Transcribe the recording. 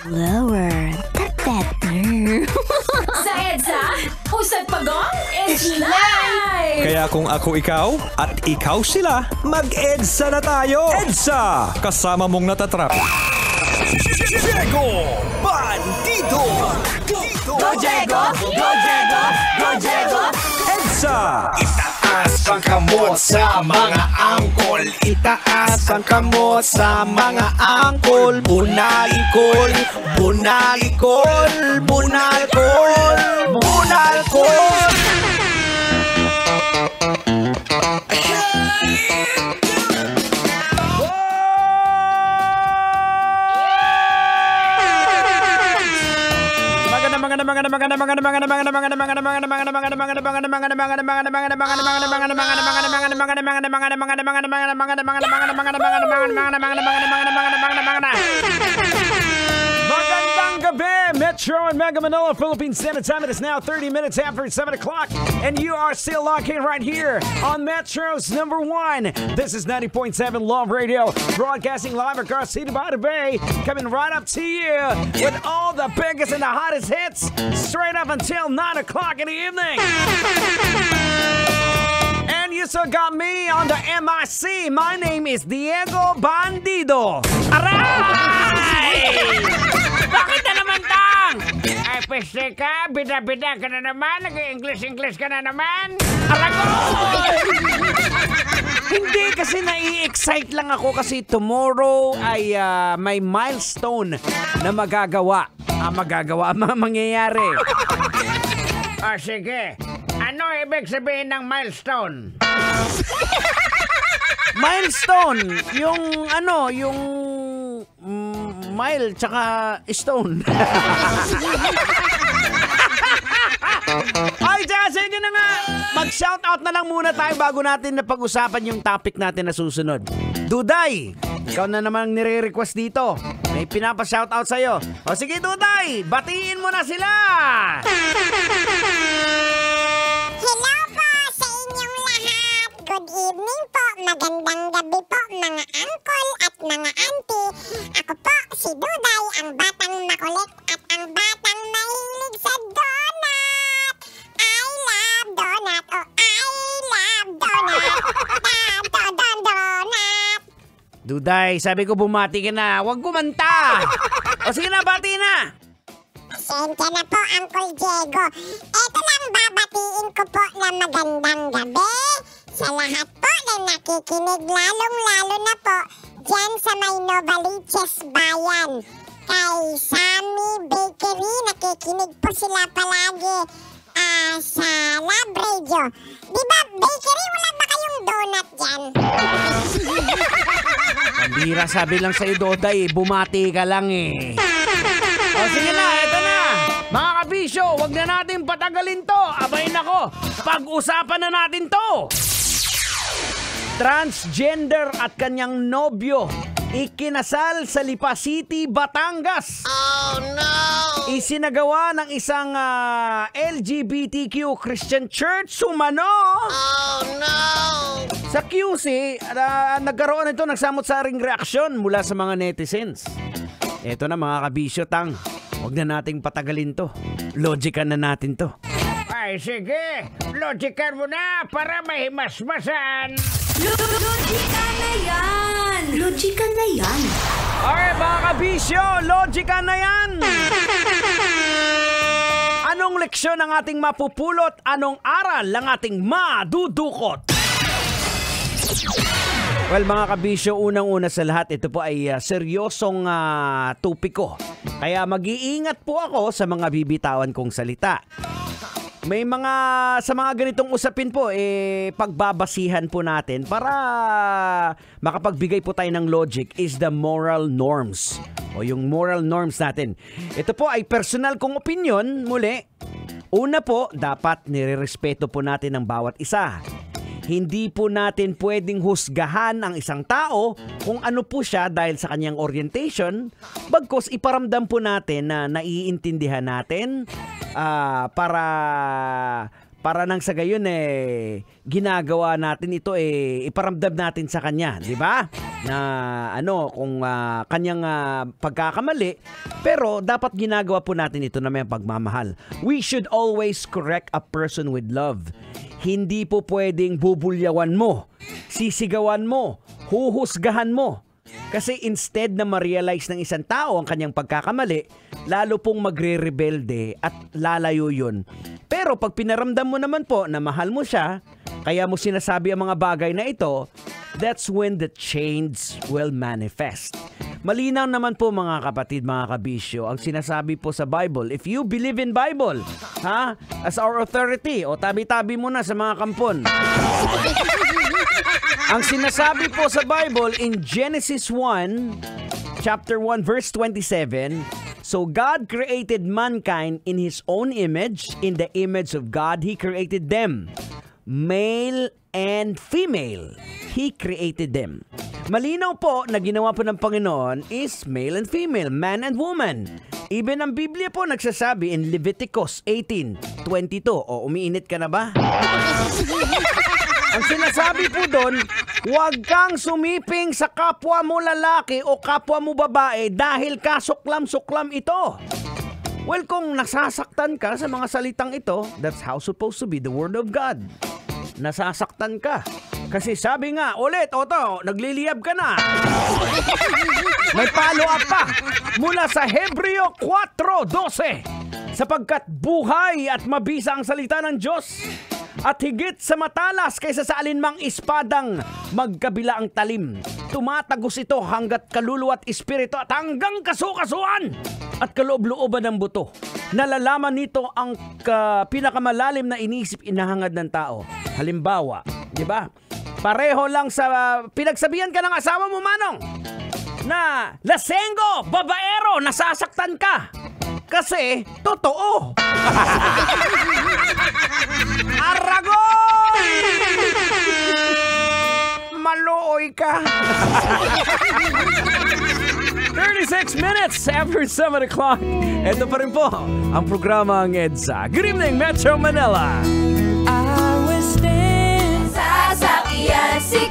Lower. Better. Sa EDSA, Usad Pagong is live! Kaya kung ako ikaw at ikaw sila, mag-EDSA na tayo! EDSA! Kasama mong natatrap. Diego Bandido! Go Diego! Go Diego! Go Diego! EDSA! Itaas ang kamot sa mga angkol. Itaas ang kamot sa mga angkol. Bunalikol, bunalikol, bunalkol, bunalkol. Magandang gabi, Metro and Mega Manila, Philippine Standard Time. It is now 30 minutes after 7 o'clock, and you are still locked in right here on Metro's number 1. This is 90.7 Love Radio, broadcasting live across City by the Bay, coming right up to you with all the biggest and the hottest hits, straight up until 9 o'clock in the evening. And you still got me on the MIC. My name is Diego Bandido. Aray! Bakit na naman, Tang? Ay, peste ka, bida-bida ka na naman, nag-English-English ka na naman. Aragoy! Hindi, kasi nai-excite lang ako kasi tomorrow ay may milestone na mangyayari. Sige. Ano ibig sabihin ng milestone? Milestone, yung mile tsaka stone. Ay, sige na nga. Mag-shoutout na lang muna tayo bago natin na pag-usapan yung topic natin na susunod. Duday, ikaw na naman nire-request dito. May pinapa-shoutout sa'yo. O sige, Duday, batiin mo na sila. Hello po sa inyong lahat. Good evening po. Magandang gabi po mga uncle at mga auntie. Ako po si Duday, ang batang makulit at ang batang mahilig sa donut. I love donut. Oh, I love donut. Donut. Duday, sabi ko bumati ka na. Huwag kumanta. O sige na, bati na. Pasensya na po, Uncle Diego. Ito lang babatiin ko po na magandang gabi sa lahat po na nakikinig, lalong-lalo na po dyan sa may Novaliches Bayan. Kay Sammy Bakery, nakikinig po sila palagi sa Lab Radio. Diba, Bakery, wala ba kayong donut dyan? Pambira, sabi lang sa'yo, Duday, bumati ka lang eh. O sige na, eto na. Mga kabisyo, wag na natin patagalin to. Abay nako, pag-usapan na natin to. Transgender at kanyang nobyo ikinasal sa Lipa City, Batangas. Oh no! Isinagawa ng isang LGBTQ Christian Church sumano. Oh no! Sa QC, nagkaroon ito ng samot-saring reaksyon mula sa mga netizens. Eto na mga kabisyo, Tang. Huwag na nating patagalin to. Logican na natin to. Ay, sige. Logican mo na para mahimasmasan. Logika na yan! Logika na yan! Alright, mga kabisyo, logican na yan! Anong leksyon ang ating mapupulot? Anong aral ang ating madudukot? Well, mga kabisyo, unang-una sa lahat, ito po ay seryosong topiko. Kaya mag-iingat po ako sa mga bibitawan kong salita. May sa mga ganitong usapin po, pagbabasihan po natin para makapagbigay po tayo ng logic is the moral norms. O yung moral norms natin. Ito po ay personal kong opinion, muli. Una po, dapat nirerespeto po natin ang bawat isa. Hindi po natin pwedeng husgahan ang isang tao kung ano po siya dahil sa kanyang orientation, bagkus iparamdam po natin na naiintindihan natin para para nang sa gayon ginagawa natin ito iparamdam natin sa kanya, di ba? Na kung kanyang pagkakamali, pero dapat ginagawa po natin ito na may pagmamahal. We should always correct a person with love. Hindi po pwedeng bubulyawan mo, sisigawan mo, huhusgahan mo. Kasi instead na ma-realize ng isang tao ang kanyang pagkakamali, lalo pong magre-rebelde at lalayo yun. Pero pag pinaramdam mo naman po na mahal mo siya, kaya mo sinasabi ang mga bagay na ito, that's when the change will manifest. Malinaw naman po mga kapatid, mga kabisyo, ang sinasabi po sa Bible. If you believe in Bible, as our authority, o tabi-tabi mo na sa mga kampon. Ang sinasabi po sa Bible in Genesis 1, chapter 1, verse 27, so God created mankind in His own image. In the image of God, He created them. Male and female, He created them. Malinaw po na ginawa po ng Panginoon is male and female, man and woman. Even ang Biblia po nagsasabi in Leviticus 18:22. O, umiinit ka na ba? Ang sinasabi po doon, huwag kang sumiping sa kapwa mo lalaki o kapwa mo babae dahil kasuklam-suklam ito. Well, kung nasasaktan ka sa mga salitang ito, that's how supposed to be the Word of God. Nasasaktan ka. Kasi sabi nga, ulit, Otto, nagliliyab ka na. May follow-up pa mula sa Hebreo 4:12. Sapagkat buhay at mabisa ang salita ng Diyos, at higit sa matalas kaysa sa alinmang espadang magkabila ang talim. Tumatagos ito hanggat kaluluwa at espiritu at hanggang kasukasuan at kaloob-looban ng buto. Nalalaman nito ang pinakamalalim na inisip inahangad ng tao. Halimbawa, di ba? Pareho lang sa pinagsabihan ka ng asawa mo, Manong, na lasenggo, babaero, nasasaktan ka. Kasi, totoo. Aragon! Maluoy ka. 36 minutes after 7 o'clock. Ito pa rin po ang programa ng EDSA. Good evening, Metro Manila. Sasakyan si